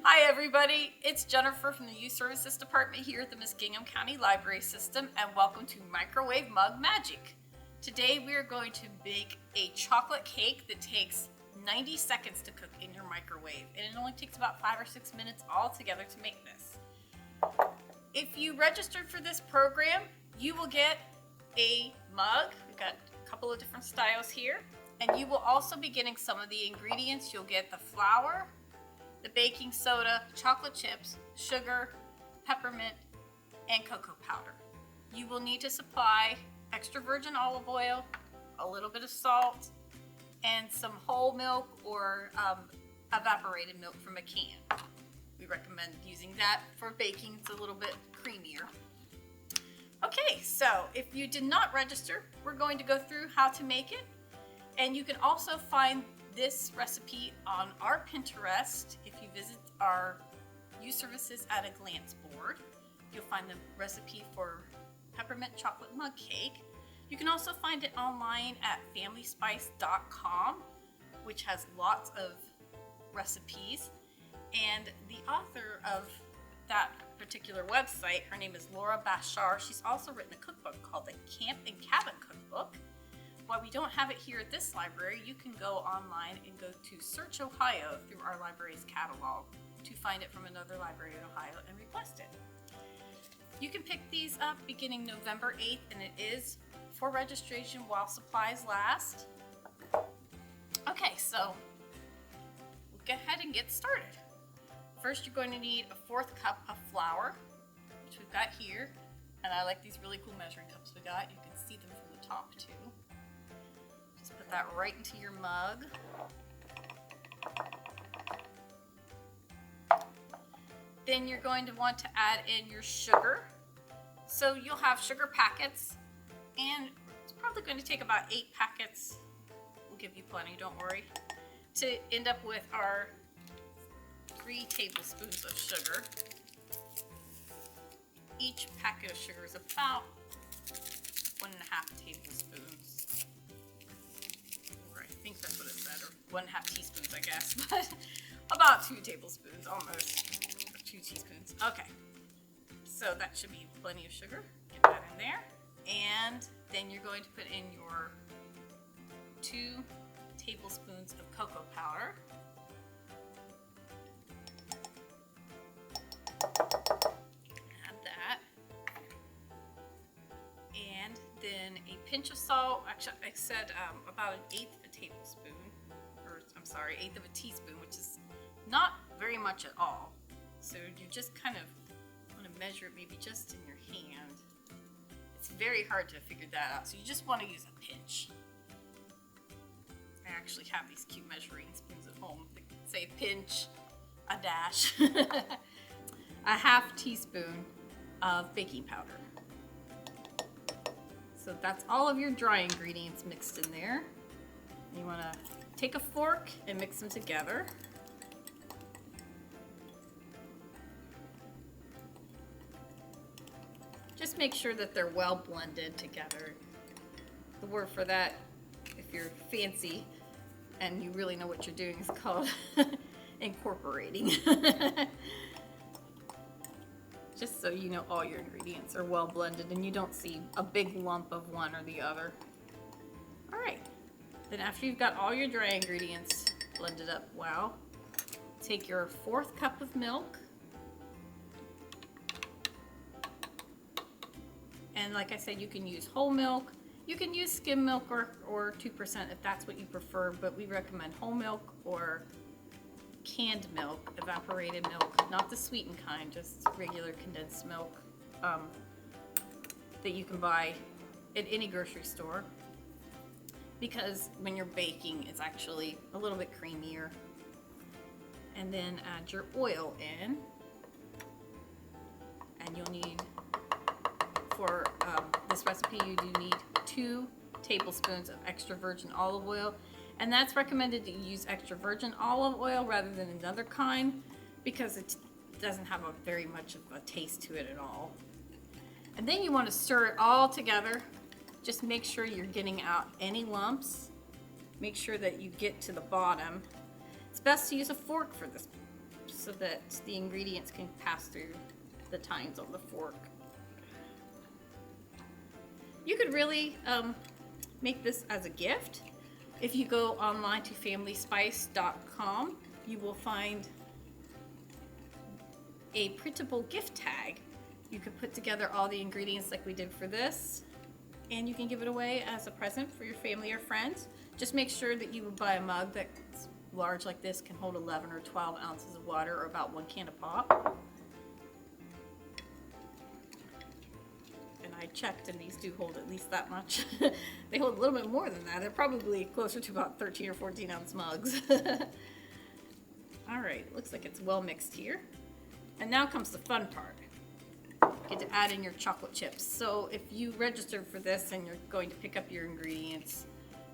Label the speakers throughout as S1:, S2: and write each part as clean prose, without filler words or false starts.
S1: Hi everybody, it's Jennifer from the Youth Services Department here at the Muskingum County Library System, and welcome to Microwave Mug Magic. Today we are going to bake a chocolate cake that takes 90 seconds to cook in your microwave, and it only takes about 5 or 6 minutes altogether to make this. If you registered for this program, you will get a mug. We've got a couple of different styles here, and you will also be getting some of the ingredients. You'll get the flour, the baking soda, chocolate chips, sugar, peppermint, and cocoa powder. You will need to supply extra virgin olive oil, a little bit of salt, and some whole milk or evaporated milk from a can. We recommend using that for baking. It's a little bit creamier. Okay, so if you did not register, we're going to go through how to make it. And you can also find this recipe on our Pinterest. If you visit our Youth Services at a Glance board, you'll find the recipe for peppermint chocolate mug cake. You can also find it online at FamilySpice.com, which has lots of recipes. And the author of that particular website, her name is Laura Bashar. She's also written a cookbook called the Camp and Cabin Cookbook. While we don't have it here at this library, you can go online and go to Search Ohio through our library's catalog to find it from another library in Ohio and request it. You can pick these up beginning November 8th, and it is for registration while supplies last. Okay, so we'll go ahead and get started. First, you're going to need a 1/4 cup of flour, which we've got here. And I like these really cool measuring cups we got. You can see them from the top too. Just put that right into your mug. Then you're going to want to add in your sugar. So you'll have sugar packets, and it's probably going to take about 8 packets. We'll give you plenty, don't worry, to end up with our 3 tablespoons of sugar. Each packet of sugar is about 1.5 tablespoons. Or I think that's what it said, or 1.5 teaspoons, I guess, but about 2 tablespoons almost. 2 teaspoons. Okay. So that should be plenty of sugar. Get that in there. And then you're going to put in your 2 tablespoons of cocoa powder. Add that. And then a pinch of salt. Actually, I said about 1/8 of a tablespoon. Or, I'm sorry, 1/8 of a teaspoon, which is not very much at all. So you just kind of want to measure it maybe just in your hand. It's very hard to figure that out, so you just want to use a pinch. I actually have these cute measuring spoons at home that say pinch, a dash. A 1/2 teaspoon of baking powder. So that's all of your dry ingredients mixed in there. You want to take a fork and mix them together. Just make sure that they're well blended together. The word for that, if you're fancy and you really know what you're doing, is called incorporating. Just so you know all your ingredients are well blended and you don't see a big lump of one or the other. All right, then after you've got all your dry ingredients blended up well, take your 1/4 cup of milk. And like I said, you can use whole milk. You can use skim milk or 2% if that's what you prefer, but we recommend whole milk or canned milk, evaporated milk, not the sweetened kind, just regular condensed milk that you can buy at any grocery store. Because when you're baking, it's actually a little bit creamier. And then add your oil in. And you'll need, for this recipe, you do need 2 tablespoons of extra virgin olive oil. And that's recommended to use extra virgin olive oil rather than another kind because it doesn't have very much of a taste to it at all. And then you want to stir it all together. Just make sure you're getting out any lumps. Make sure that you get to the bottom. It's best to use a fork for this so that the ingredients can pass through the tines on the fork. You could really make this as a gift. If you go online to FamilySpice.com, you will find a printable gift tag. You could put together all the ingredients like we did for this, and you can give it away as a present for your family or friends. Just make sure that you would buy a mug that's large like this, can hold 11 or 12 ounces of water, or about 1 can of pop. And I checked, and these do hold at least that much. They hold a little bit more than that. They're probably closer to about 13 or 14 ounce mugs. All right, looks like it's well mixed here. And now comes the fun part. You get to add in your chocolate chips. So if you registered for this and you're going to pick up your ingredients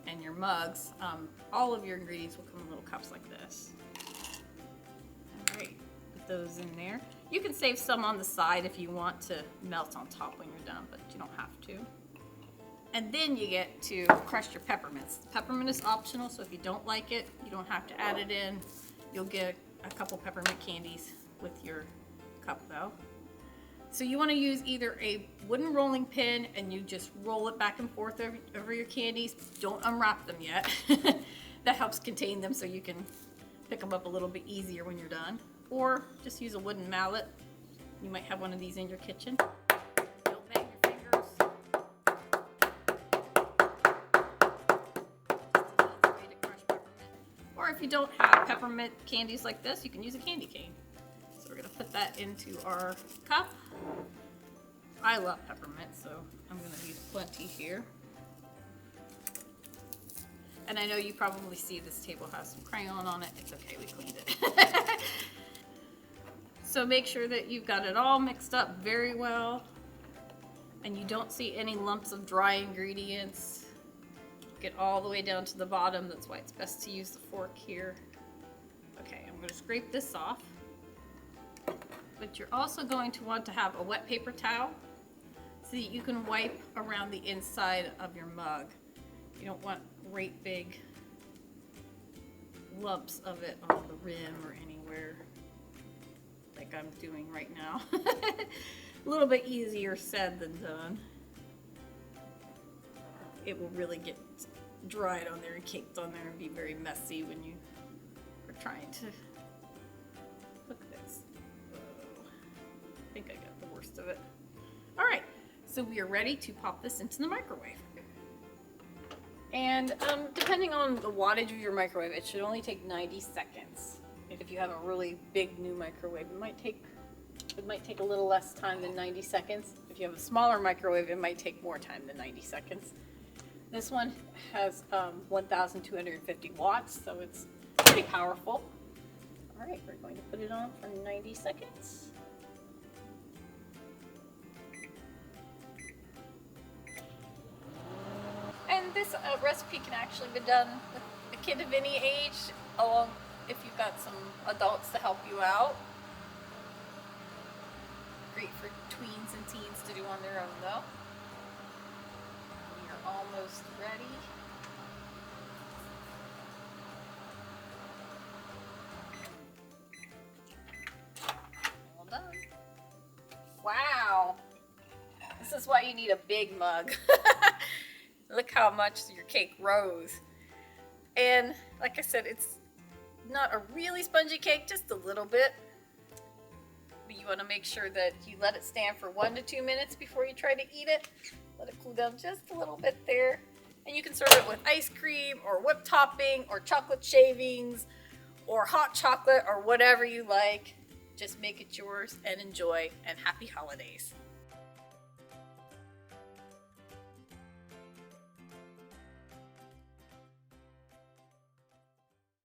S1: and your mugs, all of your ingredients will come in little cups like this. All right, put those in there. You can save some on the side if you want to melt on top when you're done, but you don't have to. And then you get to crush your peppermints. The peppermint is optional, so if you don't like it, you don't have to add it in. You'll get a couple peppermint candies with your cup though. So you want to use either a wooden rolling pin and you just roll it back and forth over your candies. Don't unwrap them yet. That helps contain them so you can pick them up a little bit easier when you're done. Or just use a wooden mallet. You might have one of these in your kitchen. Don't bang your fingers. Just an easy way to crush peppermint. Or if you don't have peppermint candies like this, you can use a candy cane. So we're going to put that into our cup. I love peppermint, so I'm going to use plenty here. And I know you probably see this table has some crayon on it. It's okay, we cleaned it. So make sure that you've got it all mixed up very well and you don't see any lumps of dry ingredients. Get all the way down to the bottom. That's why it's best to use the fork here. Okay, I'm going to scrape this off. But you're also going to want to have a wet paper towel so that you can wipe around the inside of your mug. You don't want great big lumps of it on the rim or anywhere like I'm doing right now. A little bit easier said than done. It will really get dried on there and caked on there and be very messy when you are trying to cook this. I think I got the worst of it. All right, so we are ready to pop this into the microwave. And depending on the wattage of your microwave, it should only take 90 seconds. If you have a really big new microwave, it might take a little less time than 90 seconds. If you have a smaller microwave, it might take more time than 90 seconds. This one has 1,250 watts, so it's pretty powerful. All right, we're going to put it on for 90 seconds. And this recipe can actually be done with a kid of any age, along if you've got some adults to help you out. Great for tweens and teens to do on their own though. We are almost ready. All done. Wow. This is why you need a big mug. Look how much your cake rose. And like I said, it's not a really spongy cake, just a little bit. But you want to make sure that you let it stand for 1 to 2 minutes before you try to eat it. Let it cool down just a little bit there. And you can serve it with ice cream or whipped topping or chocolate shavings or hot chocolate or whatever you like. Just make it yours and enjoy, and happy holidays.